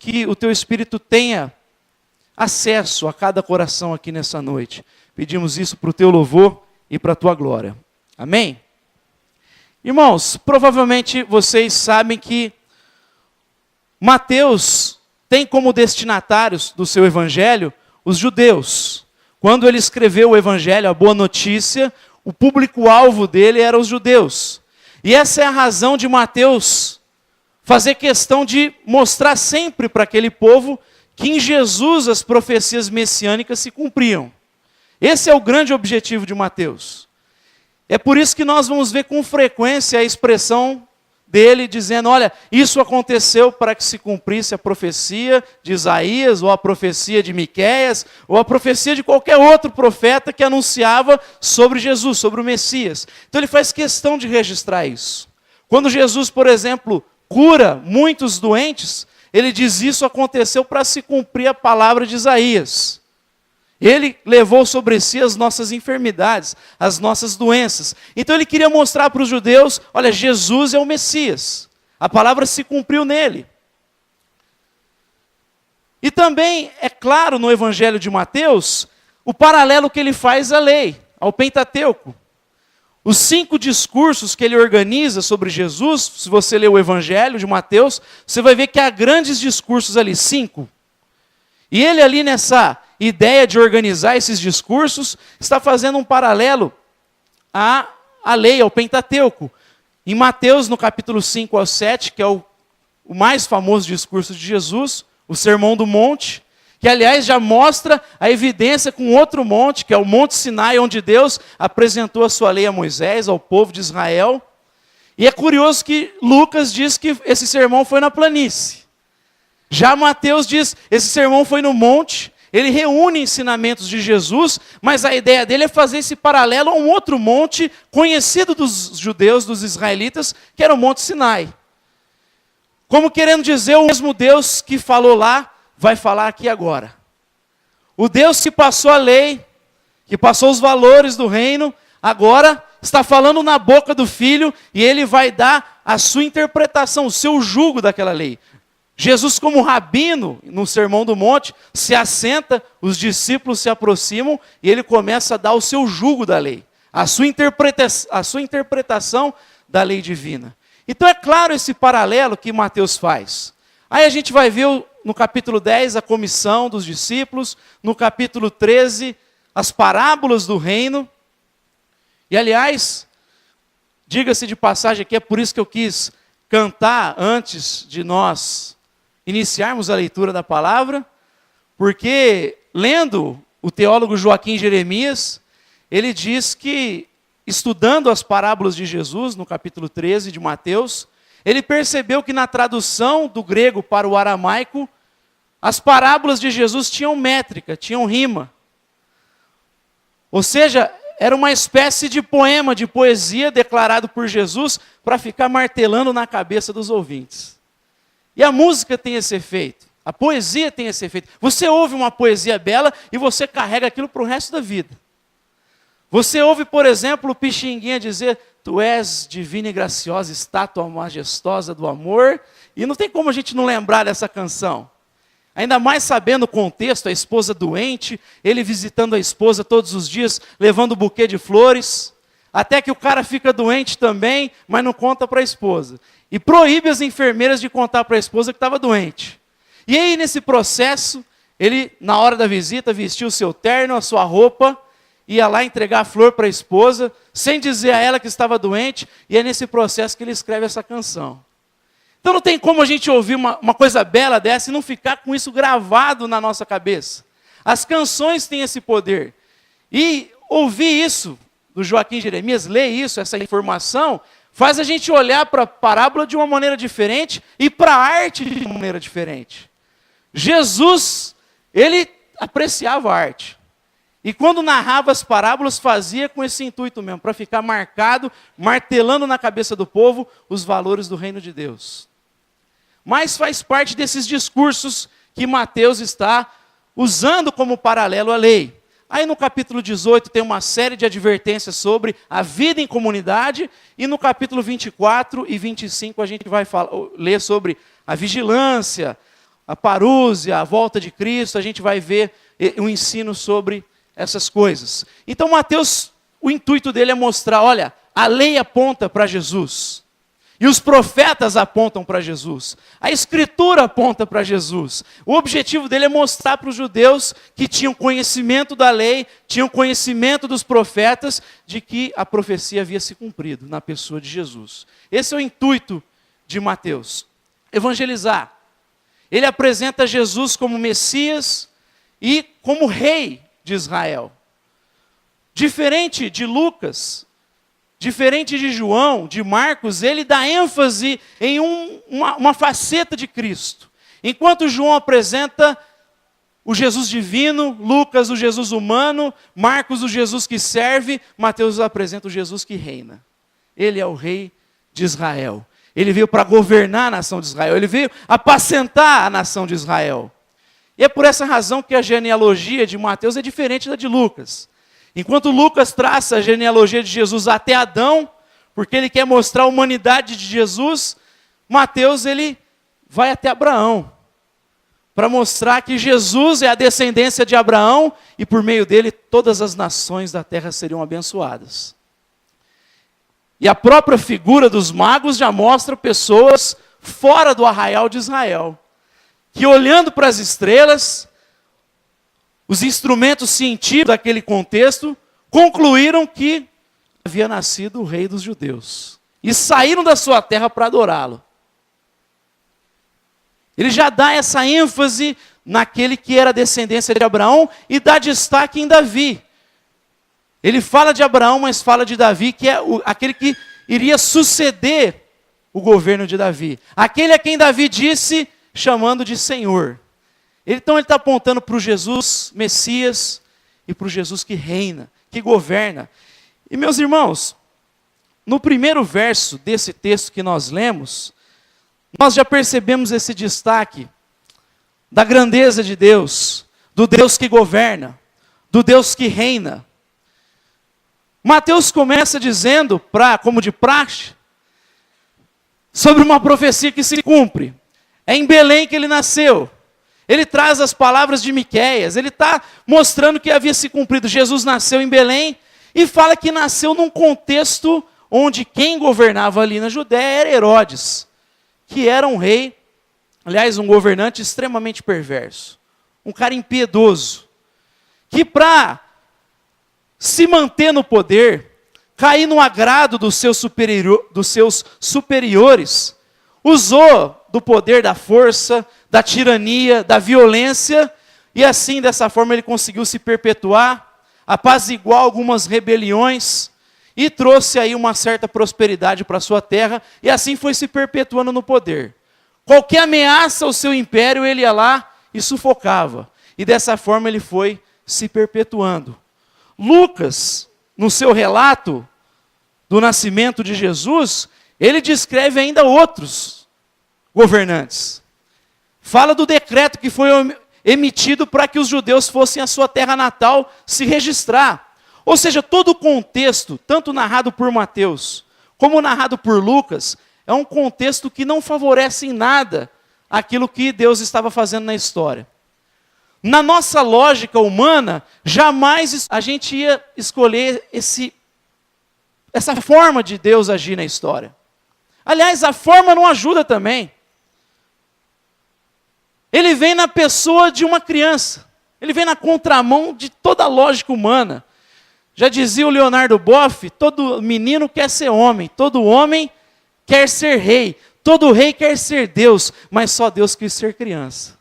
que o teu Espírito tenha acesso a cada coração aqui nessa noite. Pedimos isso para o teu louvor e para a tua glória. Amém? Irmãos, provavelmente vocês sabem que Mateus tem como destinatários do seu evangelho os judeus. Quando ele escreveu o evangelho, a boa notícia, o público-alvo dele eram os judeus. E essa é a razão de Mateus fazer questão de mostrar sempre para aquele povo que em Jesus as profecias messiânicas se cumpriam. Esse é o grande objetivo de Mateus. É por isso que nós vamos ver com frequência a expressão dele dizendo, olha, isso aconteceu para que se cumprisse a profecia de Isaías, ou a profecia de Miqueias, ou a profecia de qualquer outro profeta que anunciava sobre Jesus, sobre o Messias. Então ele faz questão de registrar isso. Quando Jesus, por exemplo, cura muitos doentes, ele diz isso aconteceu para se cumprir a palavra de Isaías. Ele levou sobre si as nossas enfermidades, as nossas doenças. Então ele queria mostrar para os judeus, olha, Jesus é o Messias. A palavra se cumpriu nele. E também, é claro, no Evangelho de Mateus, o paralelo que ele faz à lei, ao Pentateuco. Os 5 discursos que ele organiza sobre Jesus, se você ler o Evangelho de Mateus, você vai ver que há grandes discursos ali, 5. E ele ali nessa ideia de organizar esses discursos, está fazendo um paralelo à lei, ao Pentateuco. Em Mateus, no capítulo 5 ao 7, que é o mais famoso discurso de Jesus, o Sermão do Monte, que aliás já mostra a evidência com outro monte, que é o Monte Sinai, onde Deus apresentou a sua lei a Moisés, ao povo de Israel. E é curioso que Lucas diz que esse sermão foi na planície. Já Mateus diz, esse sermão foi no monte. Ele reúne ensinamentos de Jesus, mas a ideia dele é fazer esse paralelo a um outro monte conhecido dos judeus, dos israelitas, que era o Monte Sinai. Como querendo dizer, o mesmo Deus que falou lá, vai falar aqui agora. O Deus que passou a lei, que passou os valores do reino, agora está falando na boca do Filho, e ele vai dar a sua interpretação, o seu jugo daquela lei. Jesus, como rabino, no Sermão do Monte, se assenta, os discípulos se aproximam e ele começa a dar o seu jugo da lei, a sua interpretação da lei divina. Então é claro esse paralelo que Mateus faz. Aí a gente vai ver no capítulo 10 a comissão dos discípulos, no capítulo 13 as parábolas do reino. E aliás, diga-se de passagem aqui, é por isso que eu quis cantar antes de nós iniciarmos a leitura da palavra, porque lendo o teólogo Joaquim Jeremias, ele diz que, estudando as parábolas de Jesus, no capítulo 13 de Mateus, ele percebeu que na tradução do grego para o aramaico, as parábolas de Jesus tinham métrica, tinham rima. Ou seja, era uma espécie de poema, de poesia declarado por Jesus para ficar martelando na cabeça dos ouvintes. E a música tem esse efeito, a poesia tem esse efeito. Você ouve uma poesia bela e você carrega aquilo para o resto da vida. Você ouve, por exemplo, o Pixinguinha dizer, tu és divina e graciosa, estátua majestosa do amor, e não tem como a gente não lembrar dessa canção. Ainda mais sabendo o contexto, a esposa doente, ele visitando a esposa todos os dias, levando um buquê de flores, até que o cara fica doente também, mas não conta para a esposa. E proíbe as enfermeiras de contar para a esposa que estava doente. E aí, nesse processo, ele, na hora da visita, vestiu o seu terno, a sua roupa, ia lá entregar a flor para a esposa, sem dizer a ela que estava doente, e é nesse processo que ele escreve essa canção. Então não tem como a gente ouvir uma coisa bela dessa e não ficar com isso gravado na nossa cabeça. As canções têm esse poder. E ouvir isso do Joaquim Jeremias, ler isso, essa informação, faz a gente olhar para a parábola de uma maneira diferente e para a arte de uma maneira diferente. Jesus, ele apreciava a arte. E quando narrava as parábolas, fazia com esse intuito mesmo, para ficar marcado, martelando na cabeça do povo os valores do reino de Deus. Mas faz parte desses discursos que Mateus está usando como paralelo à lei. Aí no capítulo 18 tem uma série de advertências sobre a vida em comunidade, e no capítulo 24 e 25 a gente vai ler sobre a vigilância, a parúzia, a volta de Cristo, a gente vai ver um ensino sobre essas coisas. Então Mateus, o intuito dele é mostrar, olha, a lei aponta para Jesus. E os profetas apontam para Jesus. A Escritura aponta para Jesus. O objetivo dele é mostrar para os judeus que tinham conhecimento da lei, tinham conhecimento dos profetas, de que a profecia havia se cumprido na pessoa de Jesus. Esse é o intuito de Mateus. Evangelizar. Ele apresenta Jesus como Messias e como Rei de Israel. Diferente de Lucas, diferente de João, de Marcos, ele dá ênfase em uma faceta de Cristo. Enquanto João apresenta o Jesus divino, Lucas o Jesus humano, Marcos o Jesus que serve, Mateus apresenta o Jesus que reina. Ele é o Rei de Israel. Ele veio para governar a nação de Israel, ele veio apacentar a nação de Israel. E é por essa razão que a genealogia de Mateus é diferente da de Lucas. Enquanto Lucas traça a genealogia de Jesus até Adão, porque ele quer mostrar a humanidade de Jesus, Mateus ele vai até Abraão, para mostrar que Jesus é a descendência de Abraão e por meio dele todas as nações da terra seriam abençoadas. E a própria figura dos magos já mostra pessoas fora do arraial de Israel, que olhando para as estrelas, os instrumentos científicos daquele contexto concluíram que havia nascido o rei dos judeus. E saíram da sua terra para adorá-lo. Ele já dá essa ênfase naquele que era descendência de Abraão e dá destaque em Davi. Ele fala de Abraão, mas fala de Davi, que é aquele que iria suceder o governo de Davi. Aquele a quem Davi disse, chamando de Senhor. Então ele está apontando para o Jesus Messias e para o Jesus que reina, que governa. E meus irmãos, no primeiro verso desse texto que nós lemos, nós já percebemos esse destaque da grandeza de Deus, do Deus que governa, do Deus que reina. Mateus começa dizendo, como de praxe, sobre uma profecia que se cumpre. É em Belém que ele nasceu. Ele traz as palavras de Miqueias, ele está mostrando que havia se cumprido. Jesus nasceu em Belém e fala que nasceu num contexto onde quem governava ali na Judéia era Herodes, que era um rei, aliás, um governante extremamente perverso, um cara impiedoso, que para se manter no poder, cair no agrado dos seus superiores, usou do poder da força, da tirania, da violência, e assim, dessa forma, ele conseguiu se perpetuar, apaziguar algumas rebeliões, e trouxe aí uma certa prosperidade para a sua terra, e assim foi se perpetuando no poder. Qualquer ameaça ao seu império, ele ia lá e sufocava, e dessa forma ele foi se perpetuando. Lucas, no seu relato do nascimento de Jesus, ele descreve ainda outros governantes. Fala do decreto que foi emitido para que os judeus fossem à sua terra natal se registrar. Ou seja, todo o contexto, tanto narrado por Mateus, como narrado por Lucas, é um contexto que não favorece em nada aquilo que Deus estava fazendo na história. Na nossa lógica humana, jamais a gente ia escolher essa forma de Deus agir na história. Aliás, a forma não ajuda também. Ele vem na pessoa de uma criança. Ele vem na contramão de toda a lógica humana. Já dizia o Leonardo Boff, todo menino quer ser homem, todo homem quer ser rei, todo rei quer ser Deus, mas só Deus quis ser criança.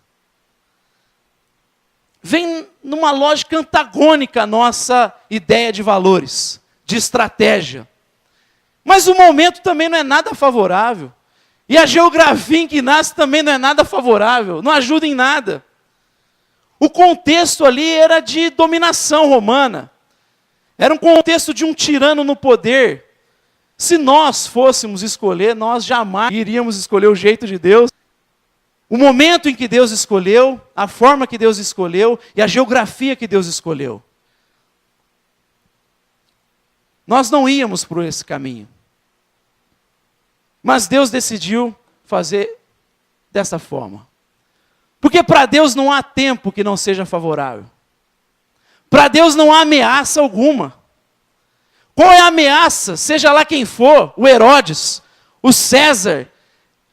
Vem numa lógica antagônica à nossa ideia de valores, de estratégia. Mas o momento também não é nada favorável. E a geografia em que nasce também não é nada favorável, não ajuda em nada. O contexto ali era de dominação romana. Era um contexto de um tirano no poder. Se nós fôssemos escolher, nós jamais iríamos escolher o jeito de Deus. O momento em que Deus escolheu, a forma que Deus escolheu e a geografia que Deus escolheu. Nós não íamos por esse caminho. Mas Deus decidiu fazer dessa forma. Porque para Deus não há tempo que não seja favorável. Para Deus não há ameaça alguma. Qual é a ameaça? Seja lá quem for, o Herodes, o César,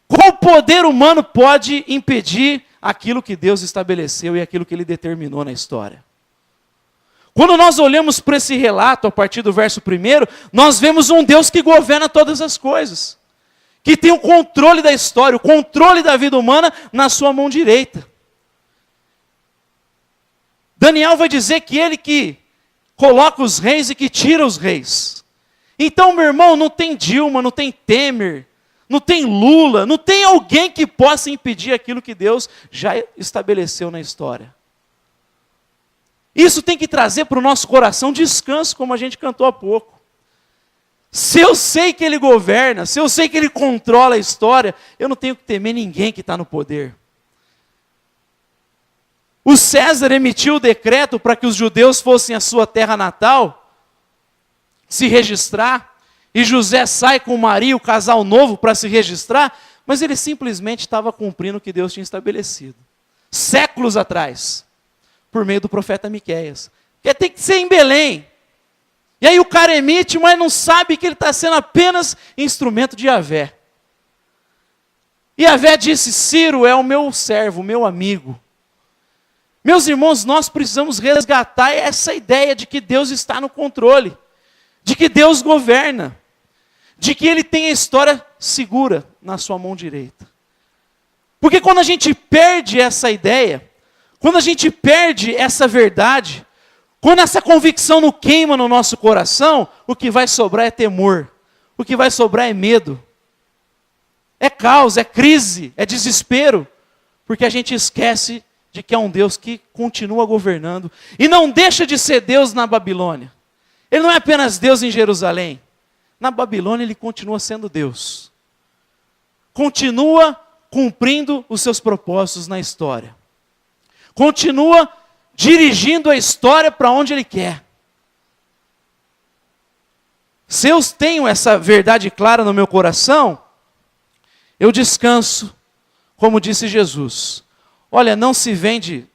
qual poder humano pode impedir aquilo que Deus estabeleceu e aquilo que Ele determinou na história? Quando nós olhamos para esse relato, a partir do verso 1, nós vemos um Deus que governa todas as coisas, que tem o controle da história, o controle da vida humana na sua mão direita. Daniel vai dizer que Ele que coloca os reis e que tira os reis. Então, meu irmão, não tem Dilma, não tem Temer, não tem Lula, não tem alguém que possa impedir aquilo que Deus já estabeleceu na história. Isso tem que trazer para o nosso coração descanso, como a gente cantou há pouco. Se eu sei que Ele governa, se eu sei que Ele controla a história, eu não tenho que temer ninguém que está no poder. O César emitiu o decreto para que os judeus fossem à sua terra natal, se registrar, e José sai com Maria, o casal novo, para se registrar, mas ele simplesmente estava cumprindo o que Deus tinha estabelecido. Séculos atrás, por meio do profeta Miqueias. Porque tem que ser em Belém. E aí o cara emite, mas não sabe que ele está sendo apenas instrumento de Yahvé. E Yahvé disse, Ciro é o meu servo, o meu amigo. Meus irmãos, nós precisamos resgatar essa ideia de que Deus está no controle, de que Deus governa, de que Ele tem a história segura na sua mão direita. Porque quando a gente perde essa ideia, quando a gente perde essa verdade, quando essa convicção não queima no nosso coração, o que vai sobrar é temor, o que vai sobrar é medo, é caos, é crise, é desespero, porque a gente esquece de que é um Deus que continua governando e não deixa de ser Deus na Babilônia. Ele não é apenas Deus em Jerusalém. Na Babilônia Ele continua sendo Deus. Continua cumprindo os seus propósitos na história. Continua dirigindo a história para onde Ele quer. Se eu tenho essa verdade clara no meu coração, eu descanso, como disse Jesus. Olha, não se vende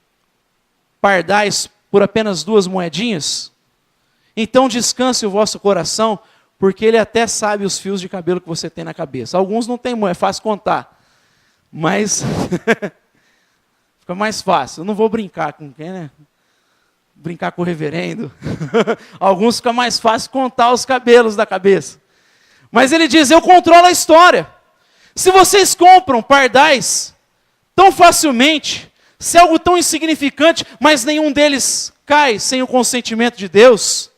pardais por apenas 2 moedinhas? Então descanse o vosso coração, porque Ele até sabe os fios de cabelo que você tem na cabeça. Alguns não tem, é fácil contar. Mas fica mais fácil. Eu não vou brincar com quem, né? Brincar com o reverendo. Alguns fica mais fácil contar os cabelos da cabeça. Mas Ele diz, eu controlo a história. Se vocês compram pardais tão facilmente, se é algo tão insignificante, mas nenhum deles cai sem o consentimento de Deus,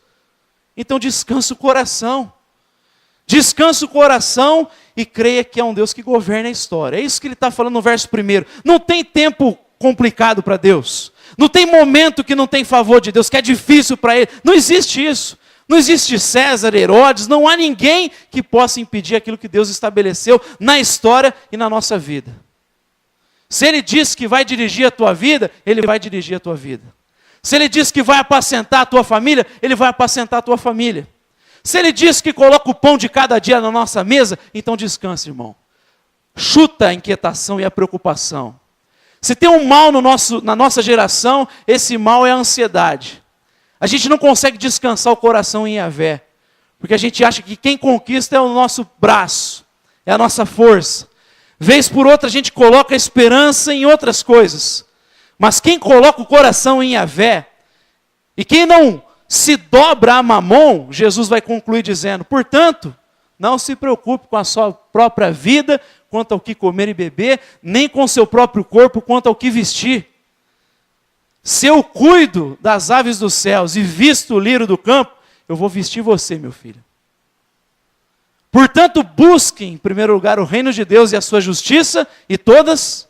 então descansa o coração. Descansa o coração e creia que é um Deus que governa a história. É isso que ele está falando no verso 1. Não tem tempo complicado para Deus. Não tem momento que não tem favor de Deus, que é difícil para Ele. Não existe isso. Não existe César, Herodes, não há ninguém que possa impedir aquilo que Deus estabeleceu na história e na nossa vida. Se Ele diz que vai dirigir a tua vida, Ele vai dirigir a tua vida. Se Ele diz que vai apacentar a tua família, Ele vai apacentar a tua família. Se Ele diz que coloca o pão de cada dia na nossa mesa, então descansa, irmão. Chuta a inquietação e a preocupação. Se tem um mal na nossa geração, esse mal é a ansiedade. A gente não consegue descansar o coração em Yahvé, porque a gente acha que quem conquista é o nosso braço, é a nossa força. Vez por outra a gente coloca a esperança em outras coisas. Mas quem coloca o coração em Yahvé, e quem não se dobra a Mamon, Jesus vai concluir dizendo, portanto, não se preocupe com a sua própria vida, quanto ao que comer e beber, nem com o seu próprio corpo, quanto ao que vestir. Se eu cuido das aves dos céus e visto o lírio do campo, eu vou vestir você, meu filho. Portanto, busquem em primeiro lugar o reino de Deus e a sua justiça, e todas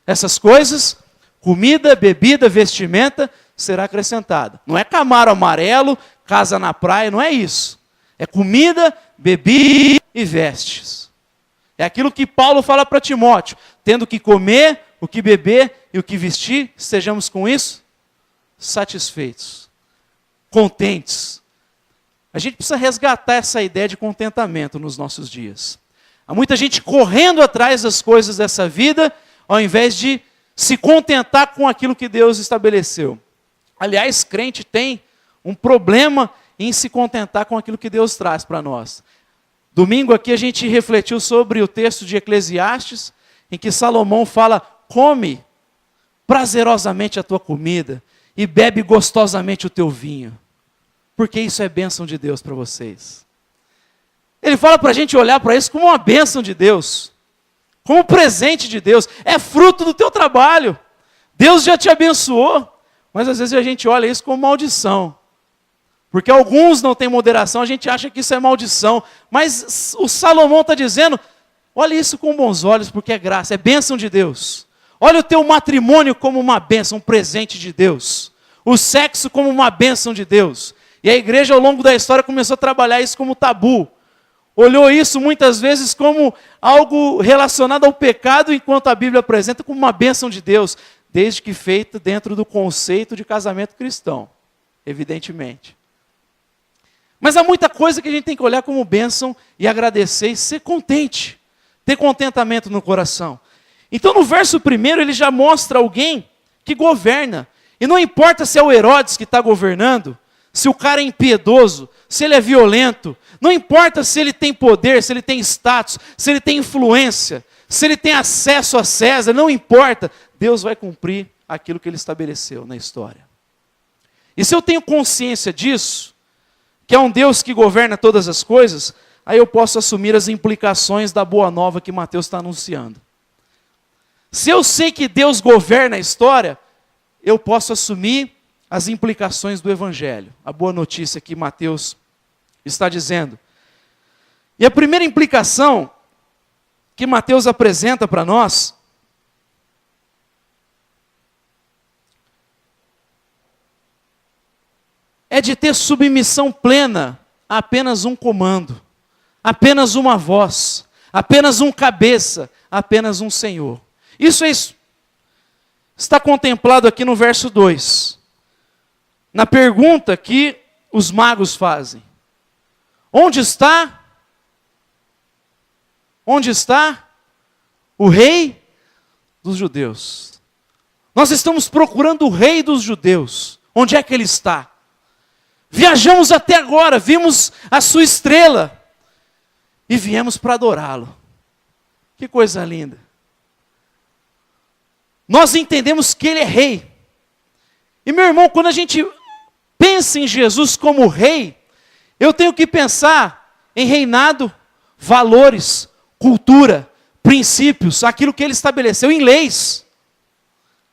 essas coisas, comida, bebida, vestimenta, será acrescentada. Não é camaro amarelo, casa na praia, não é isso. É comida, bebida e vestes. É aquilo que Paulo fala para Timóteo. Tendo o que comer, o que beber e o que vestir, estejamos com isso satisfeitos, contentes. A gente precisa resgatar essa ideia de contentamento nos nossos dias. Há muita gente correndo atrás das coisas dessa vida, ao invés de se contentar com aquilo que Deus estabeleceu. Aliás, crente tem um problema em se contentar com aquilo que Deus traz para nós. Domingo aqui a gente refletiu sobre o texto de Eclesiastes, em que Salomão fala: come prazerosamente a tua comida e bebe gostosamente o teu vinho, porque isso é bênção de Deus para vocês. Ele fala para a gente olhar para isso como uma bênção de Deus, como um presente de Deus, é fruto do teu trabalho. Deus já te abençoou, mas às vezes a gente olha isso como maldição. Porque alguns não têm moderação, a gente acha que isso é maldição. Mas o Salomão está dizendo, olha isso com bons olhos, porque é graça, é bênção de Deus. Olha o teu matrimônio como uma bênção, um presente de Deus. O sexo como uma bênção de Deus. E a igreja ao longo da história começou a trabalhar isso como tabu. Olhou isso muitas vezes como algo relacionado ao pecado, enquanto a Bíblia apresenta como uma bênção de Deus, desde que feita dentro do conceito de casamento cristão, evidentemente. Mas há muita coisa que a gente tem que olhar como bênção e agradecer e ser contente, ter contentamento no coração. Então no verso 1 ele já mostra alguém que governa. E não importa se é o Herodes que está governando, se o cara é impiedoso, se ele é violento, não importa se ele tem poder, se ele tem status, se ele tem influência, se ele tem acesso a César, não importa, Deus vai cumprir aquilo que ele estabeleceu na história. E se eu tenho consciência disso, que é um Deus que governa todas as coisas, aí eu posso assumir as implicações da boa nova que Mateus está anunciando. Se eu sei que Deus governa a história, eu posso assumir as implicações do Evangelho, a boa notícia que Mateus está dizendo. E a primeira implicação que Mateus apresenta para nós é de ter submissão plena a apenas um comando, apenas uma voz, apenas um cabeça, apenas um Senhor. Isso está contemplado aqui no verso 2. Na pergunta que os magos fazem. Onde está o rei dos judeus? Nós estamos procurando o rei dos judeus. Onde é que ele está? Viajamos até agora, vimos a sua estrela e viemos para adorá-lo. Que coisa linda. Nós entendemos que ele é rei. E meu irmão, quando a gente pensa em Jesus como rei, eu tenho que pensar em reinado, valores, cultura, princípios, aquilo que ele estabeleceu em leis.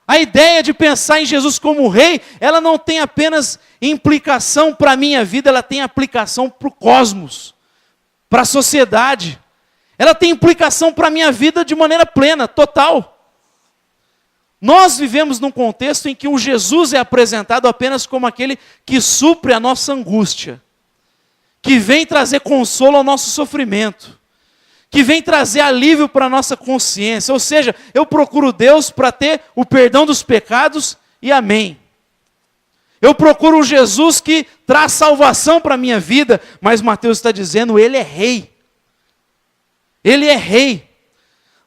A ideia de pensar em Jesus como rei, ela não tem apenas implicação para a minha vida, ela tem aplicação para o cosmos, para a sociedade. Ela tem implicação para a minha vida de maneira plena, total. Nós vivemos num contexto em que o Jesus é apresentado apenas como aquele que supre a nossa angústia, que vem trazer consolo ao nosso sofrimento, que vem trazer alívio para a nossa consciência. Ou seja, eu procuro Deus para ter o perdão dos pecados e amém. Eu procuro um Jesus que traz salvação para a minha vida, mas Mateus está dizendo, ele é rei. Ele é rei.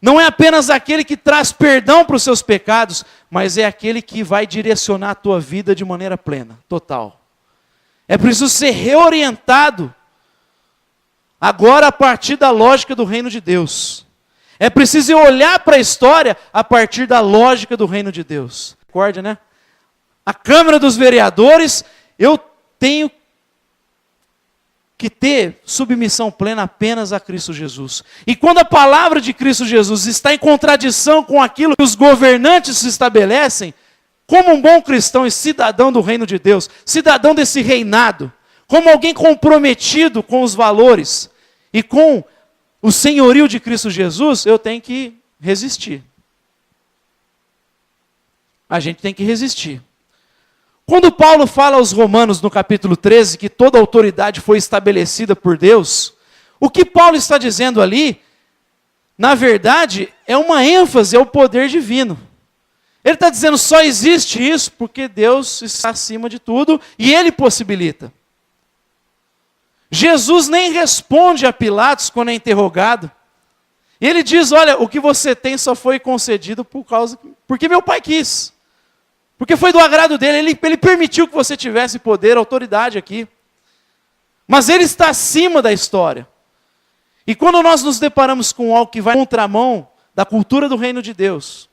Não é apenas aquele que traz perdão para os seus pecados, mas é aquele que vai direcionar a tua vida de maneira plena, total. É preciso ser reorientado agora a partir da lógica do reino de Deus. É preciso olhar para a história a partir da lógica do reino de Deus. Recorda, né? A Câmara dos Vereadores, eu tenho que ter submissão plena apenas a Cristo Jesus. E quando a palavra de Cristo Jesus está em contradição com aquilo que os governantes se estabelecem, como um bom cristão e cidadão do reino de Deus, cidadão desse reinado, como alguém comprometido com os valores e com o senhorio de Cristo Jesus, eu tenho que resistir. A gente tem que resistir. Quando Paulo fala aos Romanos no capítulo 13 que toda autoridade foi estabelecida por Deus, o que Paulo está dizendo ali, na verdade, é uma ênfase ao poder divino. Ele está dizendo só existe isso porque Deus está acima de tudo e Ele possibilita. Jesus nem responde a Pilatos quando é interrogado. E ele diz, olha, o que você tem só foi concedido porque meu pai quis. Porque foi do agrado dele, ele permitiu que você tivesse poder, autoridade aqui. Mas ele está acima da história. E quando nós nos deparamos com algo que vai contramão da cultura do reino de Deus,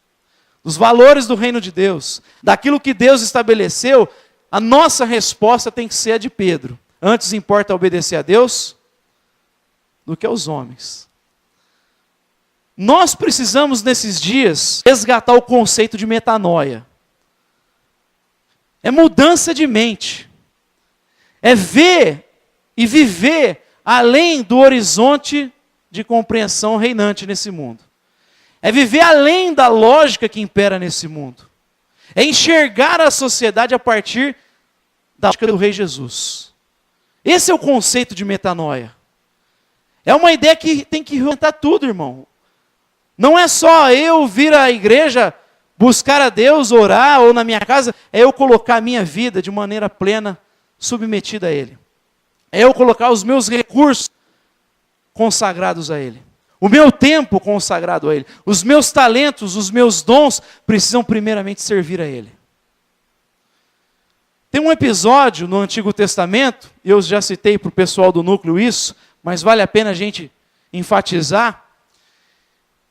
dos valores do reino de Deus, daquilo que Deus estabeleceu, a nossa resposta tem que ser a de Pedro. Antes importa obedecer a Deus do que aos homens. Nós precisamos, nesses dias, resgatar o conceito de metanoia. É mudança de mente. É ver e viver além do horizonte de compreensão reinante nesse mundo. É viver além da lógica que impera nesse mundo. É enxergar a sociedade a partir da lógica do Rei Jesus. Esse é o conceito de metanoia. É uma ideia que tem que orientar tudo, irmão. Não é só eu vir à igreja, buscar a Deus, orar, ou na minha casa, é eu colocar a minha vida de maneira plena, submetida a Ele. É eu colocar os meus recursos consagrados a Ele. O meu tempo consagrado a Ele. Os meus talentos, os meus dons, precisam primeiramente servir a Ele. Tem um episódio no Antigo Testamento, eu já citei para o pessoal do núcleo isso, mas vale a pena a gente enfatizar,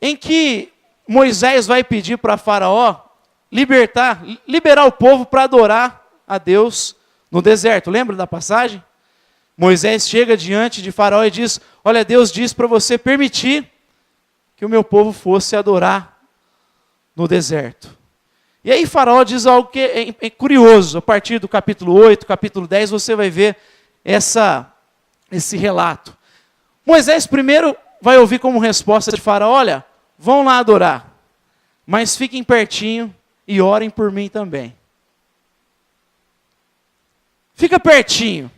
em que Moisés vai pedir para Faraó liberar o povo para adorar a Deus no deserto. Lembra da passagem? Moisés chega diante de Faraó e diz, olha, Deus diz para você permitir que o meu povo fosse adorar no deserto. E aí Faraó diz algo que é curioso, a partir do capítulo 8, capítulo 10, você vai ver esse relato. Moisés primeiro vai ouvir como resposta de Faraó, olha, vão lá adorar, mas fiquem pertinho e orem por mim também. Fica pertinho,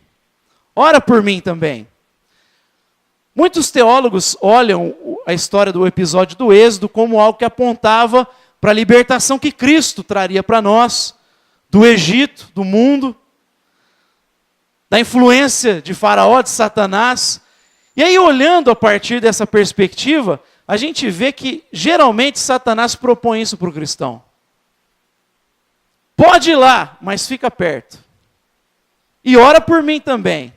ora por mim também. Muitos teólogos olham a história do episódio do Êxodo como algo que apontava para a libertação que Cristo traria para nós, do Egito, do mundo, da influência de Faraó, de Satanás. E aí, olhando a partir dessa perspectiva, a gente vê que geralmente Satanás propõe isso para o cristão. Pode ir lá, mas fica perto. E ora por mim também.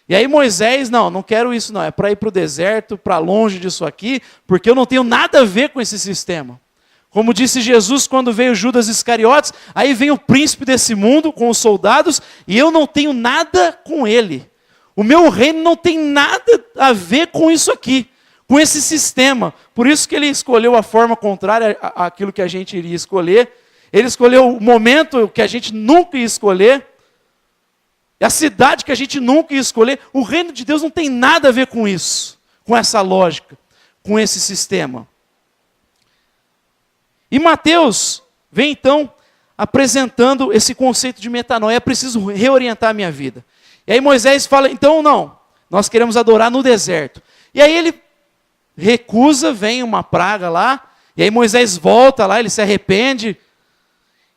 E aí Moisés, não quero isso não, é para ir para o deserto, para longe disso aqui, porque eu não tenho nada a ver com esse sistema. Como disse Jesus quando veio Judas Iscariotes, aí vem o príncipe desse mundo com os soldados, e eu não tenho nada com ele. O meu reino não tem nada a ver com isso aqui, com esse sistema. Por isso que ele escolheu a forma contrária àquilo que a gente iria escolher. Ele escolheu o momento que a gente nunca ia escolher, a cidade que a gente nunca ia escolher. O reino de Deus não tem nada a ver com isso, com essa lógica, com esse sistema. E Mateus vem então apresentando esse conceito de metanoia. É preciso reorientar a minha vida. E aí Moisés fala, então não, nós queremos adorar no deserto. E aí ele recusa, vem uma praga lá, e aí Moisés volta lá, ele se arrepende.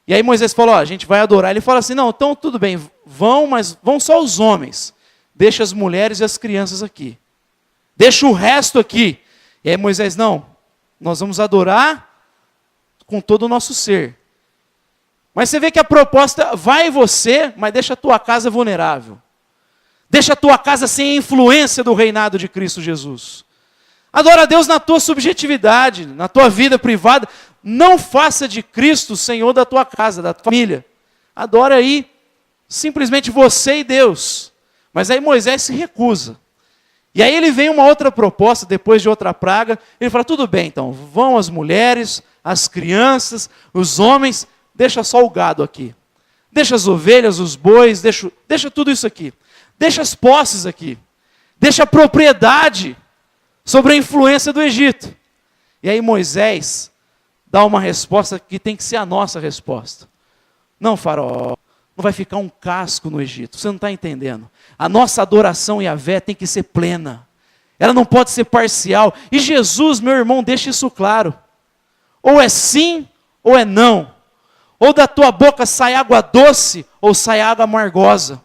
E aí Moisés fala, a gente vai adorar. Ele fala assim, não, então tudo bem, vão, mas vão só os homens. Deixa as mulheres e as crianças aqui. Deixa o resto aqui. E aí Moisés, não, nós vamos adorar com todo o nosso ser. Mas você vê que a proposta, vai você, mas deixa a tua casa vulnerável. Deixa a tua casa sem a influência do reinado de Cristo Jesus. Adora a Deus na tua subjetividade, na tua vida privada. Não faça de Cristo o Senhor da tua casa, da tua família. Adora aí simplesmente você e Deus. Mas aí Moisés se recusa. E aí ele vem uma outra proposta, depois de outra praga. Ele fala, tudo bem então, vão as mulheres, as crianças, os homens, deixa só o gado aqui. Deixa as ovelhas, os bois, deixa tudo isso aqui. Deixa as posses aqui. Deixa a propriedade sobre a influência do Egito. E aí Moisés dá uma resposta que tem que ser a nossa resposta. Não, Faraó, não vai ficar um casco no Egito. Você não está entendendo. A nossa adoração a Yahvé tem que ser plena. Ela não pode ser parcial. E Jesus, meu irmão, deixa isso claro. Ou é sim, ou é não. Ou da tua boca sai água doce, ou sai água amargosa.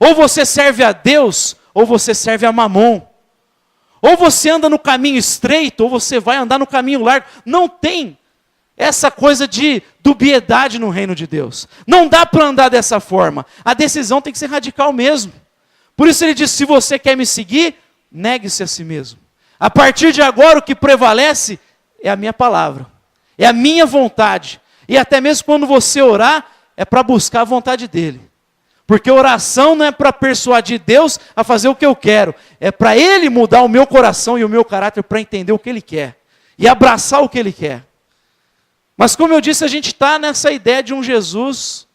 Ou você serve a Deus, ou você serve a Mamon. Ou você anda no caminho estreito, ou você vai andar no caminho largo. Não tem essa coisa de dubiedade no reino de Deus. Não dá para andar dessa forma. A decisão tem que ser radical mesmo. Por isso ele diz, se você quer me seguir, negue-se a si mesmo. A partir de agora o que prevalece é a minha palavra. É a minha vontade. E até mesmo quando você orar, é para buscar a vontade dele. Porque oração não é para persuadir Deus a fazer o que eu quero. É para Ele mudar o meu coração e o meu caráter para entender o que Ele quer. E abraçar o que Ele quer. Mas como eu disse, a gente está nessa ideia de um Jesus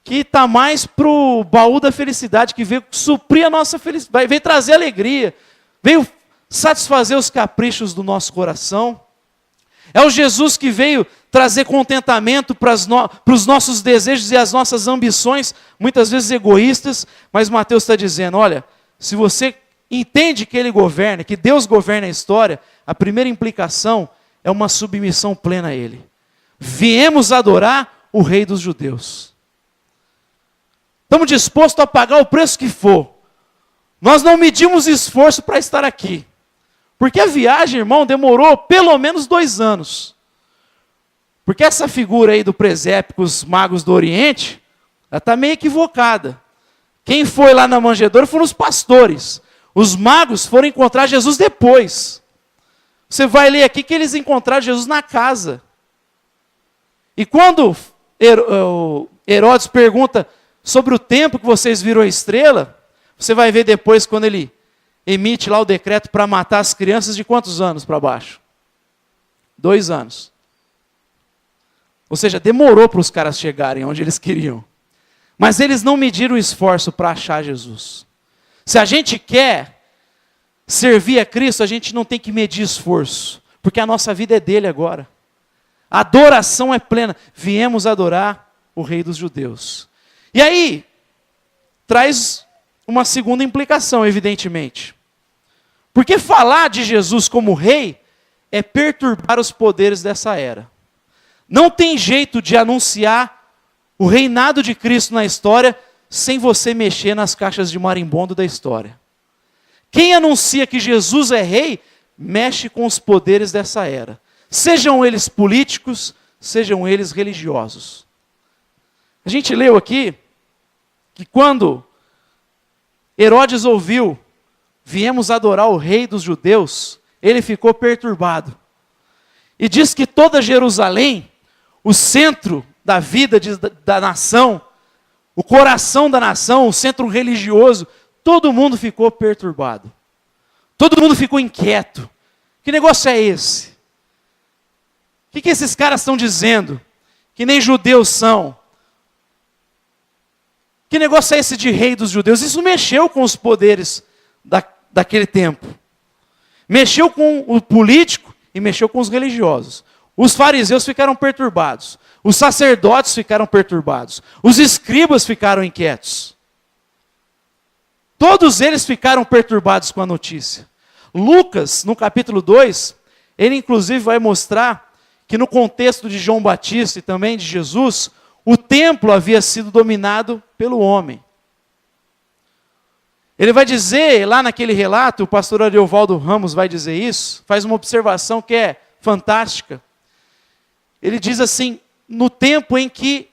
que está mais para o baú da felicidade, que veio suprir a nossa felicidade, veio trazer alegria, veio satisfazer os caprichos do nosso coração. É o Jesus que veio trazer contentamento para os nossos desejos e as nossas ambições, muitas vezes egoístas, mas Mateus está dizendo, olha, se você entende que Ele governa, que Deus governa a história, a primeira implicação é uma submissão plena a Ele. Viemos adorar o Rei dos Judeus. Estamos dispostos a pagar o preço que for. Nós não medimos esforço para estar aqui. Porque a viagem, irmão, demorou pelo menos 2 anos. Porque essa figura aí do presépio com os magos do Oriente, ela está meio equivocada. Quem foi lá na manjedoura foram os pastores. Os magos foram encontrar Jesus depois. Você vai ler aqui que eles encontraram Jesus na casa. E quando Herodes pergunta sobre o tempo que vocês viram a estrela, você vai ver depois quando ele emite lá o decreto para matar as crianças de quantos anos para baixo? 2 anos. Ou seja, demorou para os caras chegarem onde eles queriam. Mas eles não mediram o esforço para achar Jesus. Se a gente quer servir a Cristo, a gente não tem que medir esforço. Porque a nossa vida é dele agora. A adoração é plena. Viemos adorar o Rei dos Judeus. E aí, traz uma segunda implicação, evidentemente. Porque falar de Jesus como rei é perturbar os poderes dessa era. Não tem jeito de anunciar o reinado de Cristo na história sem você mexer nas caixas de marimbondo da história. Quem anuncia que Jesus é rei, mexe com os poderes dessa era. Sejam eles políticos, sejam eles religiosos. A gente leu aqui que quando Herodes ouviu, viemos adorar o Rei dos Judeus, ele ficou perturbado. E diz que toda Jerusalém, o centro da vida da nação, o coração da nação, o centro religioso, todo mundo ficou perturbado. Todo mundo ficou inquieto. Que negócio é esse? O que esses caras estão dizendo? Que nem judeus são. Que negócio é esse de rei dos judeus? Isso mexeu com os poderes daquele tempo. Mexeu com o político e mexeu com os religiosos. Os fariseus ficaram perturbados. Os sacerdotes ficaram perturbados. Os escribas ficaram inquietos. Todos eles ficaram perturbados com a notícia. Lucas, no capítulo 2, ele inclusive vai mostrar que no contexto de João Batista e também de Jesus, o templo havia sido dominado pelo homem. Ele vai dizer, lá naquele relato, o pastor Ariovaldo Ramos vai dizer isso, faz uma observação que é fantástica. Ele diz assim, no tempo em que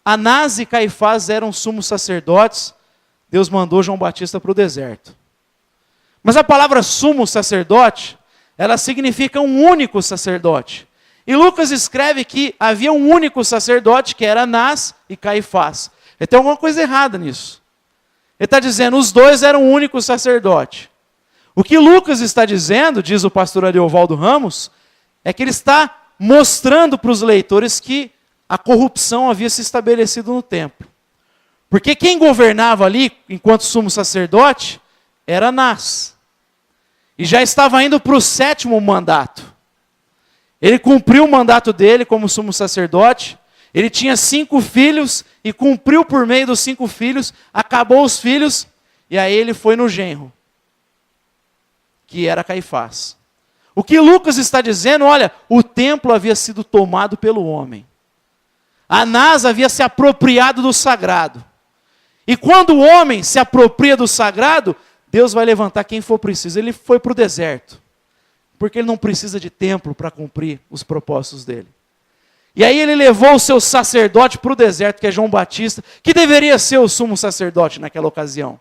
Anás e Caifás eram sumos sacerdotes, Deus mandou João Batista para o deserto. Mas a palavra sumo sacerdote, ela significa um único sacerdote. E Lucas escreve que havia um único sacerdote, que era Anás e Caifás. Ele tem alguma coisa errada nisso. Ele está dizendo, os dois eram um único sacerdote. O que Lucas está dizendo, diz o pastor Ariovaldo Ramos, é que ele está mostrando para os leitores que a corrupção havia se estabelecido no templo. Porque quem governava ali, enquanto sumo sacerdote, era Anás. E já estava indo para o 7º mandato. Ele cumpriu o mandato dele como sumo sacerdote. Ele tinha 5 filhos e cumpriu por meio dos 5 filhos. Acabou os filhos e aí ele foi no genro, que era Caifás. O que Lucas está dizendo, olha, o templo havia sido tomado pelo homem. Anás havia se apropriado do sagrado. E quando o homem se apropria do sagrado, Deus vai levantar quem for preciso. Ele foi para o deserto, porque ele não precisa de templo para cumprir os propósitos dele. E aí ele levou o seu sacerdote para o deserto, que é João Batista, que deveria ser o sumo sacerdote naquela ocasião.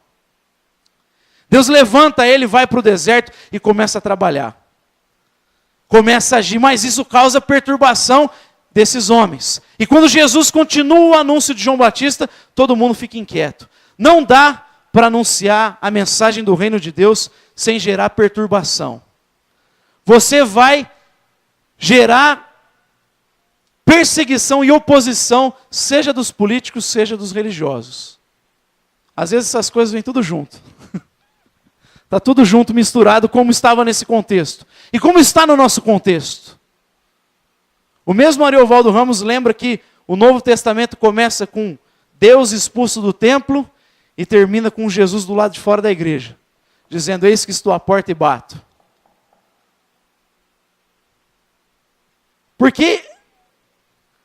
Deus levanta ele, vai para o deserto e começa a trabalhar. Começa a agir, mas isso causa perturbação desses homens. E quando Jesus continua o anúncio de João Batista, todo mundo fica inquieto. Não dá para anunciar a mensagem do reino de Deus sem gerar perturbação. Você vai gerar perseguição e oposição, seja dos políticos, seja dos religiosos. Às vezes essas coisas vêm tudo junto. Está tudo junto, misturado, como estava nesse contexto. E como está no nosso contexto? O mesmo Ariovaldo Ramos lembra que o Novo Testamento começa com Deus expulso do templo e termina com Jesus do lado de fora da igreja, dizendo, eis que estou à porta e bato. Porque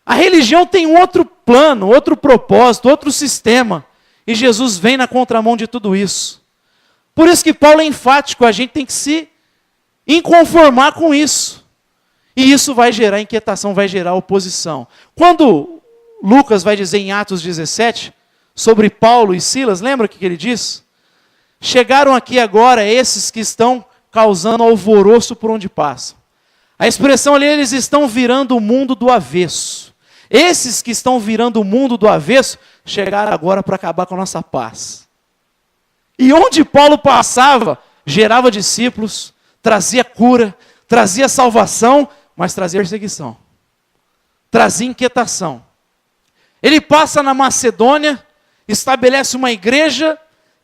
a religião tem um outro plano, outro propósito, outro sistema, e Jesus vem na contramão de tudo isso. Por isso que Paulo é enfático, a gente tem que se inconformar com isso. E isso vai gerar inquietação, vai gerar oposição. Quando Lucas vai dizer em Atos 17, sobre Paulo e Silas, lembra o que ele diz? Chegaram aqui agora esses que estão causando alvoroço por onde passam. A expressão ali, eles estão virando o mundo do avesso. Esses que estão virando o mundo do avesso, chegaram agora para acabar com a nossa paz. E onde Paulo passava, gerava discípulos, trazia cura, trazia salvação, mas trazia perseguição. Trazia inquietação. Ele passa na Macedônia, estabelece uma igreja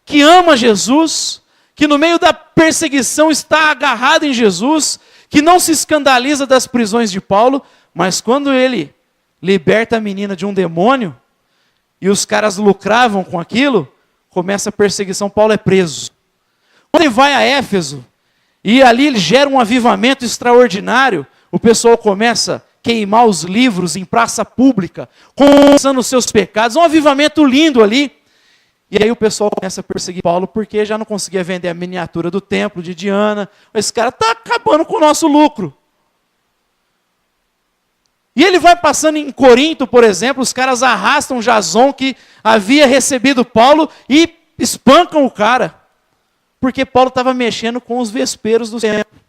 que ama Jesus, que no meio da perseguição está agarrado em Jesus, que não se escandaliza das prisões de Paulo, mas quando ele liberta a menina de um demônio, e os caras lucravam com aquilo, começa a perseguição, Paulo é preso. Quando ele vai a Éfeso, e ali ele gera um avivamento extraordinário, o pessoal começa a queimar os livros em praça pública, confessando os seus pecados, um avivamento lindo ali. E aí o pessoal começa a perseguir Paulo, porque já não conseguia vender a miniatura do templo de Diana. Esse cara está acabando com o nosso lucro. E ele vai passando em Corinto, por exemplo, os caras arrastam Jason, que havia recebido Paulo, e espancam o cara. Porque Paulo estava mexendo com os vesperos do templo.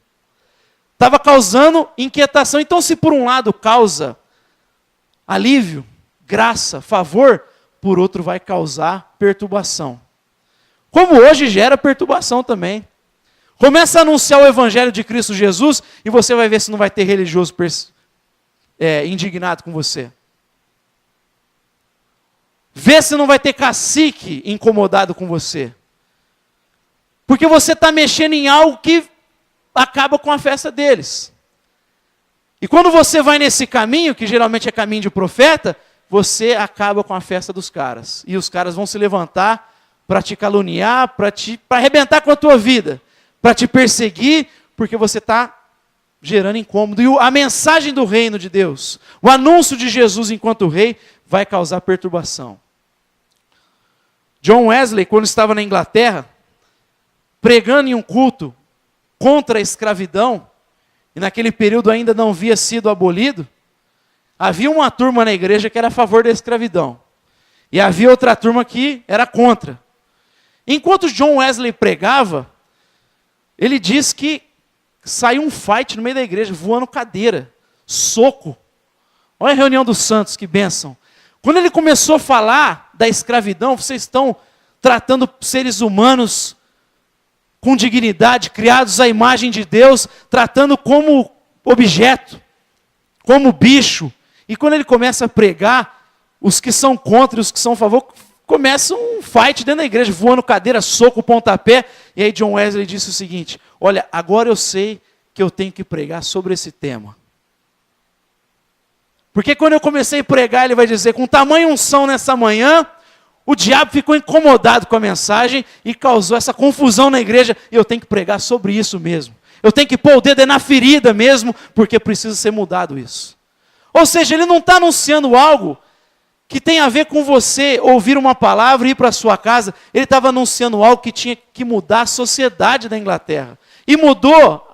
Estava causando inquietação. Então, se por um lado causa alívio, graça, favor, por outro vai causar perturbação. Como hoje gera perturbação também. Começa a anunciar o evangelho de Cristo Jesus, e você vai ver se não vai ter religioso indignado com você. Vê se não vai ter cacique incomodado com você. Porque você está mexendo em algo que acaba com a festa deles. E quando você vai nesse caminho, que geralmente é caminho de profeta, você acaba com a festa dos caras. E os caras vão se levantar para te caluniar, para arrebentar com a tua vida, para te perseguir, porque você está gerando incômodo. E a mensagem do reino de Deus, o anúncio de Jesus enquanto rei, vai causar perturbação. John Wesley, quando estava na Inglaterra, pregando em um culto contra a escravidão, e naquele período ainda não havia sido abolido, havia uma turma na igreja que era a favor da escravidão, e havia outra turma que era contra. Enquanto John Wesley pregava, ele diz que saiu um fight no meio da igreja, voando cadeira, soco. Olha a reunião dos santos, que bênção. Quando ele começou a falar da escravidão, vocês estão tratando seres humanos com dignidade, criados à imagem de Deus, tratando como objeto, como bicho. E quando ele começa a pregar, os que são contra e os que são a favor, começa um fight dentro da igreja, voando cadeira, soco, pontapé. E aí John Wesley disse o seguinte: olha, agora eu sei que eu tenho que pregar sobre esse tema. Porque quando eu comecei a pregar, ele vai dizer, com tamanha unção nessa manhã, o diabo ficou incomodado com a mensagem e causou essa confusão na igreja, e eu tenho que pregar sobre isso mesmo. Eu tenho que pôr o dedo na ferida mesmo, porque precisa ser mudado isso. Ou seja, ele não está anunciando algo que tem a ver com você ouvir uma palavra e ir para a sua casa. Ele estava anunciando algo que tinha que mudar a sociedade da Inglaterra. E mudou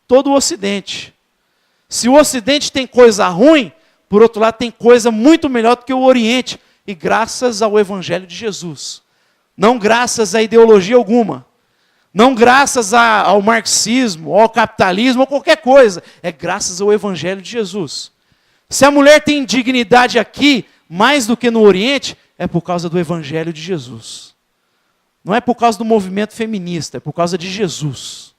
todo o Ocidente. Se o Ocidente tem coisa ruim, por outro lado tem coisa muito melhor do que o Oriente. E graças ao Evangelho de Jesus. Não graças a ideologia alguma. Não graças ao marxismo, ao capitalismo, ou qualquer coisa. É graças ao Evangelho de Jesus. Se a mulher tem dignidade aqui, mais do que no Oriente, é por causa do Evangelho de Jesus. Não é por causa do movimento feminista, é por causa de Jesus.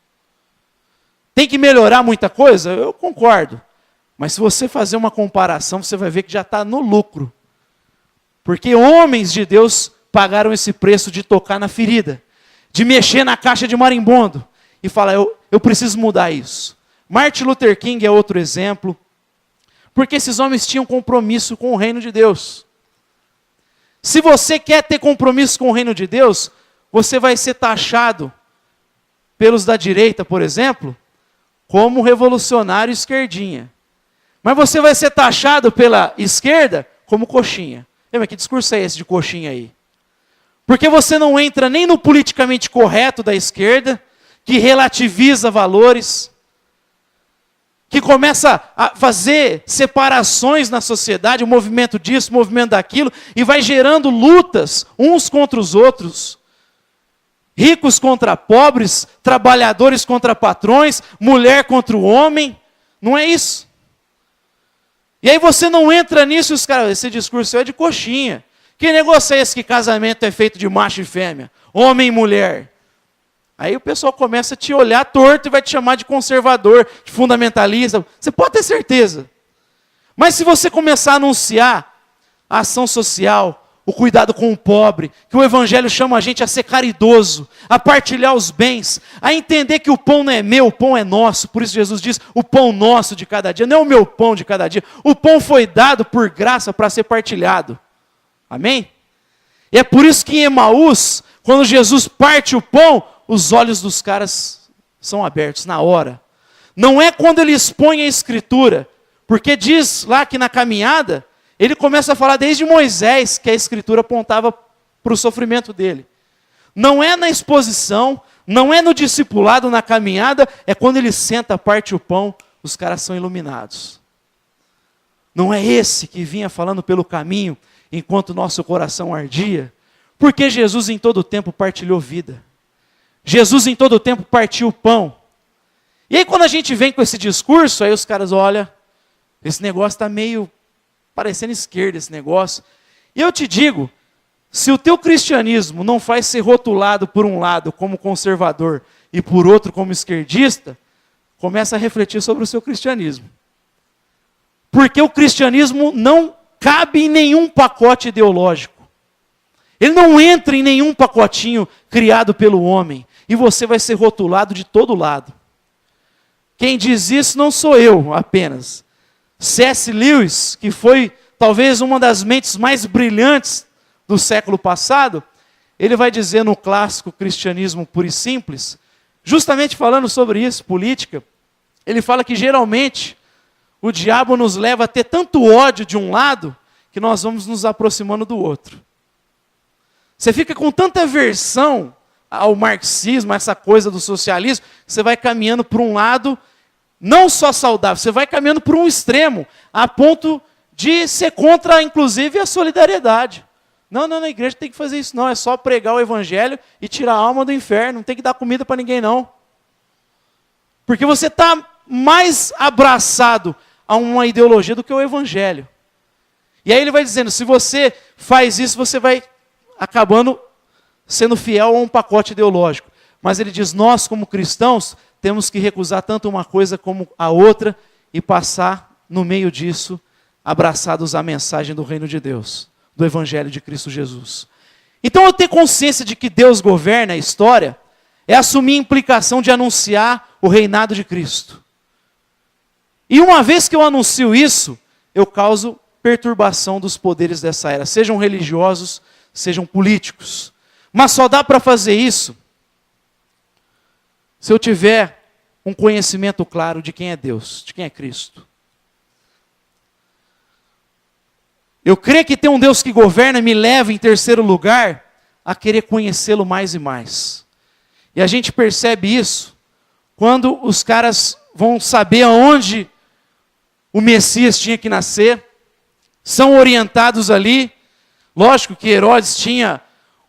Tem que melhorar muita coisa? Eu concordo. Mas se você fazer uma comparação, você vai ver que já está no lucro. Porque homens de Deus pagaram esse preço de tocar na ferida, de mexer na caixa de marimbondo e falar, eu preciso mudar isso. Martin Luther King é outro exemplo, porque esses homens tinham compromisso com o reino de Deus. Se você quer ter compromisso com o reino de Deus, você vai ser taxado pelos da direita, por exemplo, como revolucionário esquerdinha. Mas você vai ser taxado pela esquerda como coxinha. Lembra, que discurso é esse de coxinha aí? Porque você não entra nem no politicamente correto da esquerda, que relativiza valores, que começa a fazer separações na sociedade, o movimento disso, o movimento daquilo, e vai gerando lutas uns contra os outros. Ricos contra pobres, trabalhadores contra patrões, mulher contra o homem. Não é isso. E aí você não entra nisso e os caras, esse discurso é de coxinha. Que negócio é esse que casamento é feito de macho e fêmea? Homem e mulher. Aí o pessoal começa a te olhar torto e vai te chamar de conservador, de fundamentalista. Você pode ter certeza. Mas se você começar a anunciar a ação social, o cuidado com o pobre, que o Evangelho chama a gente a ser caridoso, a partilhar os bens, a entender que o pão não é meu, o pão é nosso. Por isso Jesus diz, o pão nosso de cada dia, não é o meu pão de cada dia. O pão foi dado por graça para ser partilhado. Amém? E é por isso que em Emaús, quando Jesus parte o pão, os olhos dos caras são abertos na hora. Não é quando ele expõe a Escritura, porque diz lá que na caminhada, ele começa a falar desde Moisés, que a Escritura apontava para o sofrimento dele. Não é na exposição, não é no discipulado, na caminhada, é quando ele senta, parte o pão, os caras são iluminados. Não é esse que vinha falando pelo caminho, enquanto nosso coração ardia, porque Jesus em todo tempo partilhou vida. Jesus em todo tempo partiu o pão. E aí quando a gente vem com esse discurso, aí os caras olham, esse negócio está meio parecendo esquerda, esse negócio. E eu te digo, se o teu cristianismo não faz ser rotulado por um lado como conservador e por outro como esquerdista, começa a refletir sobre o seu cristianismo. Porque o cristianismo não cabe em nenhum pacote ideológico. Ele não entra em nenhum pacotinho criado pelo homem. E você vai ser rotulado de todo lado. Quem diz isso não sou eu apenas. C.S. Lewis, que foi talvez uma das mentes mais brilhantes do século passado, ele vai dizer no clássico Cristianismo Puro e Simples, justamente falando sobre isso, política, ele fala que geralmente o diabo nos leva a ter tanto ódio de um lado, que nós vamos nos aproximando do outro. Você fica com tanta aversão ao marxismo, a essa coisa do socialismo, você vai caminhando por um lado, não só saudável, você vai caminhando por um extremo, a ponto de ser contra, inclusive, a solidariedade. Não, na igreja tem que fazer isso não, é só pregar o evangelho e tirar a alma do inferno, não tem que dar comida para ninguém não. Porque você está mais abraçado a uma ideologia do que o evangelho. E aí ele vai dizendo, se você faz isso, você vai acabando sendo fiel a um pacote ideológico. Mas ele diz, nós como cristãos, temos que recusar tanto uma coisa como a outra e passar no meio disso, abraçados à mensagem do reino de Deus, do evangelho de Cristo Jesus. Então eu ter consciência de que Deus governa a história, é assumir a implicação de anunciar o reinado de Cristo. E uma vez que eu anuncio isso, eu causo perturbação dos poderes dessa era, sejam religiosos, sejam políticos. Mas só dá para fazer isso se eu tiver um conhecimento claro de quem é Deus, de quem é Cristo. Eu creio que tem um Deus que governa me leva em terceiro lugar a querer conhecê-lo mais e mais. E a gente percebe isso quando os caras vão saber aonde o Messias tinha que nascer, são orientados ali. Lógico que Herodes tinha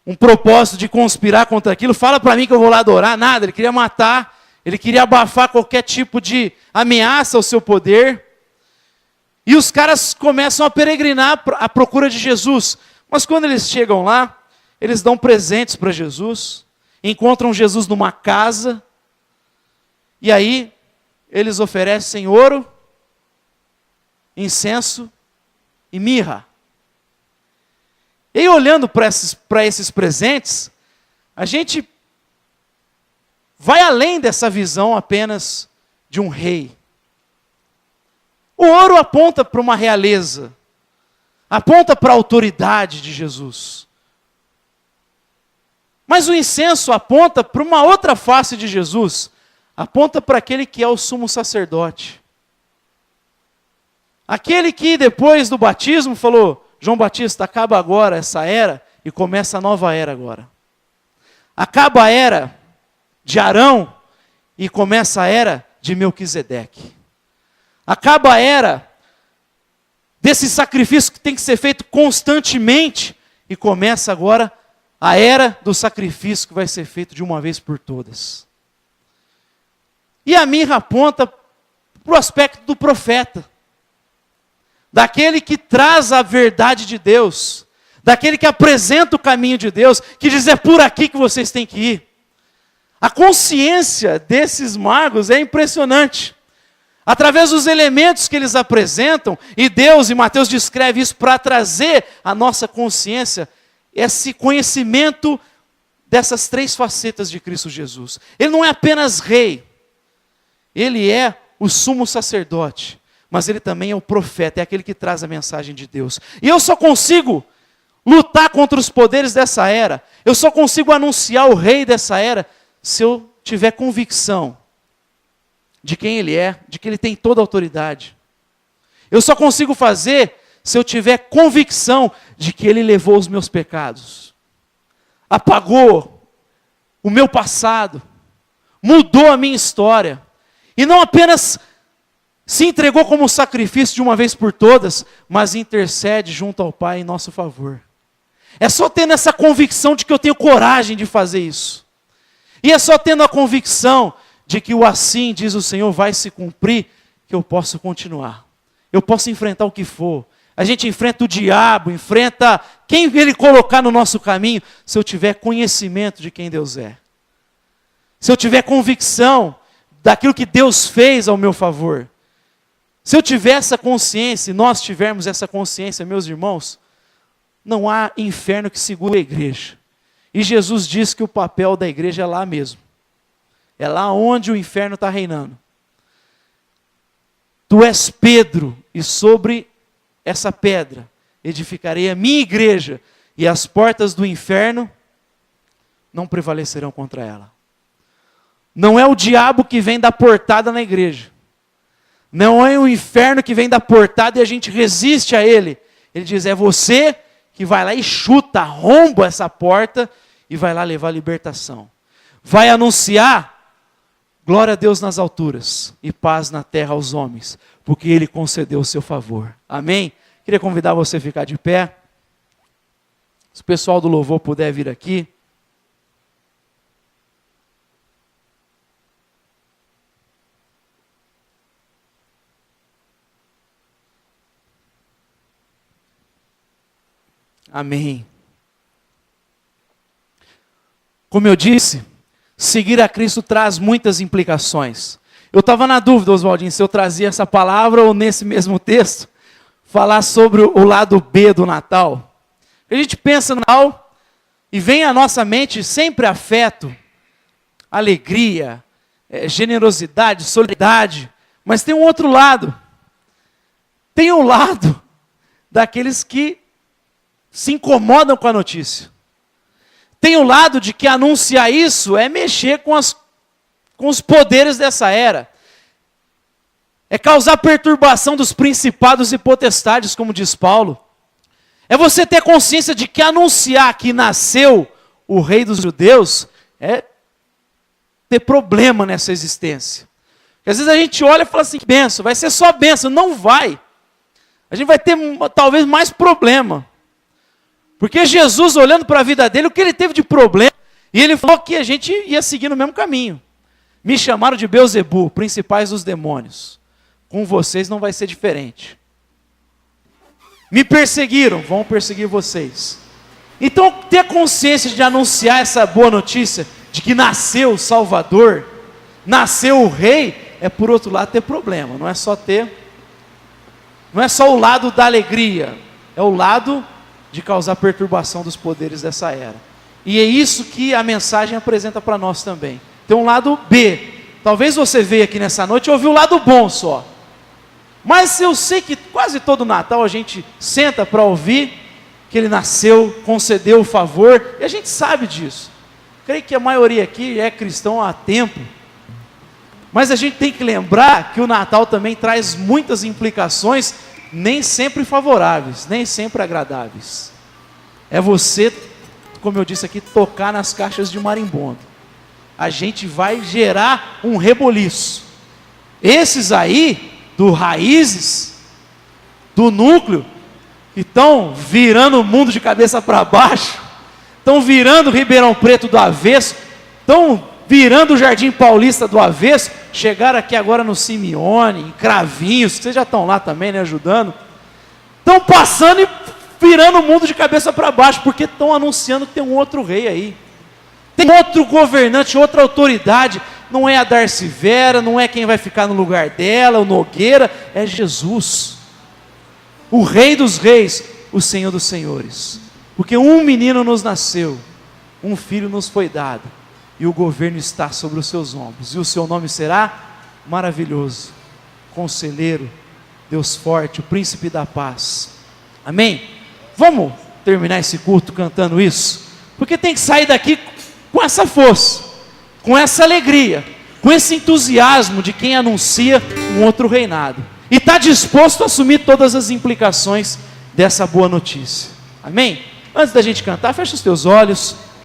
um propósito de conspirar contra aquilo. Fala para mim que eu vou lá adorar. Nada, ele queria matar, ele queria abafar qualquer tipo de ameaça ao seu poder. E os caras começam a peregrinar à procura de Jesus. Mas quando eles chegam lá, eles dão presentes para Jesus, encontram Jesus numa casa, e aí eles oferecem ouro, incenso e mirra. E olhando para esses presentes, a gente vai além dessa visão apenas de um rei. O ouro aponta para uma realeza, aponta para a autoridade de Jesus. Mas o incenso aponta para uma outra face de Jesus, aponta para aquele que é o sumo sacerdote. Aquele que depois do batismo falou: João Batista, acaba agora essa era e começa a nova era agora. Acaba a era de Arão e começa a era de Melquisedeque. Acaba a era desse sacrifício que tem que ser feito constantemente e começa agora a era do sacrifício que vai ser feito de uma vez por todas. E a mirra aponta para o aspecto do profeta, daquele que traz a verdade de Deus, daquele que apresenta o caminho de Deus, que diz: é por aqui que vocês têm que ir. A consciência desses magos é impressionante. Através dos elementos que eles apresentam, e Deus, e Mateus descreve isso para trazer à nossa consciência esse conhecimento dessas três facetas de Cristo Jesus. Ele não é apenas rei, ele é o sumo sacerdote, mas ele também é o profeta, é aquele que traz a mensagem de Deus. E eu só consigo lutar contra os poderes dessa era, eu só consigo anunciar o rei dessa era, se eu tiver convicção de quem ele é, de que ele tem toda a autoridade. Eu só consigo fazer se eu tiver convicção de que ele levou os meus pecados, apagou o meu passado, mudou a minha história, e não apenas se entregou como sacrifício de uma vez por todas, mas intercede junto ao Pai em nosso favor. É só tendo essa convicção de que eu tenho coragem de fazer isso. E é só tendo a convicção de que o assim, diz o Senhor, vai se cumprir, que eu posso continuar. Eu posso enfrentar o que for. A gente enfrenta o diabo, enfrenta quem ele colocar no nosso caminho, se eu tiver conhecimento de quem Deus é. Se eu tiver convicção daquilo que Deus fez ao meu favor. Se eu tiver essa consciência, e nós tivermos essa consciência, meus irmãos, não há inferno que segure a igreja. E Jesus diz que o papel da igreja é lá mesmo. É lá onde o inferno está reinando. Tu és Pedro, e sobre essa pedra edificarei a minha igreja, e as portas do inferno não prevalecerão contra ela. Não é o diabo que vem dar portada na igreja. Não é o inferno que vem dar portada e a gente resiste a ele. Ele diz: é você que vai lá e chuta, arromba essa porta e vai lá levar a libertação. Vai anunciar glória a Deus nas alturas e paz na terra aos homens, porque ele concedeu o seu favor. Amém? Queria convidar você a ficar de pé. Se o pessoal do louvor puder vir aqui. Amém. Como eu disse, seguir a Cristo traz muitas implicações. Eu estava na dúvida, Oswaldinho, se eu trazia essa palavra ou nesse mesmo texto, falar sobre o lado B do Natal. A gente pensa no Natal e vem à nossa mente sempre afeto, alegria, generosidade, solidariedade, mas tem um outro lado. Tem um lado daqueles que se incomodam com a notícia. Tem o lado de que anunciar isso é mexer com os poderes dessa era. É causar perturbação dos principados e potestades, como diz Paulo. É você ter consciência de que anunciar que nasceu o rei dos judeus é ter problema nessa existência. Porque às vezes a gente olha e fala assim, benção, vai ser só benção. Não vai. A gente vai ter talvez mais problema. Porque Jesus, olhando para a vida dele, o que ele teve de problema, e ele falou que a gente ia seguir no mesmo caminho. Me chamaram de Beelzebu, principais dos demônios. Com vocês não vai ser diferente. Me perseguiram, vão perseguir vocês. Então, ter consciência de anunciar essa boa notícia, de que nasceu o Salvador, nasceu o Rei, é por outro lado ter problema. Não é só o lado da alegria, é o lado de causar perturbação dos poderes dessa era. E é isso que a mensagem apresenta para nós também. Tem um lado B. Talvez você veja aqui nessa noite e ouviu o lado bom só. Mas eu sei que quase todo Natal a gente senta para ouvir que ele nasceu, concedeu o favor, e a gente sabe disso. Creio que a maioria aqui é cristão há tempo. Mas a gente tem que lembrar que o Natal também traz muitas implicações, nem sempre favoráveis, nem sempre agradáveis. É você, como eu disse aqui, tocar nas caixas de marimbondo. A gente vai gerar um reboliço. Esses aí, do raízes, do núcleo, que estão virando o mundo de cabeça para baixo, estão virando Ribeirão Preto do avesso, estão virando o Jardim Paulista do avesso, chegaram aqui agora no Simeone, em Cravinhos, vocês já estão lá também, né, ajudando, estão passando e virando o mundo de cabeça para baixo, porque estão anunciando que tem um outro rei aí, tem outro governante, outra autoridade. Não é a Darcy Vera, não é quem vai ficar no lugar dela, o Nogueira, é Jesus, o Rei dos Reis, o Senhor dos Senhores. Porque um menino nos nasceu, um filho nos foi dado, e o governo está sobre os seus ombros, e o seu nome será maravilhoso, Conselheiro, Deus forte, o Príncipe da paz. Amém? Vamos terminar esse culto cantando isso? Porque tem que sair daqui com essa força, com essa alegria, com esse entusiasmo de quem anuncia um outro reinado. E está disposto a assumir todas as implicações dessa boa notícia. Amém? Antes da gente cantar, fecha os teus olhos.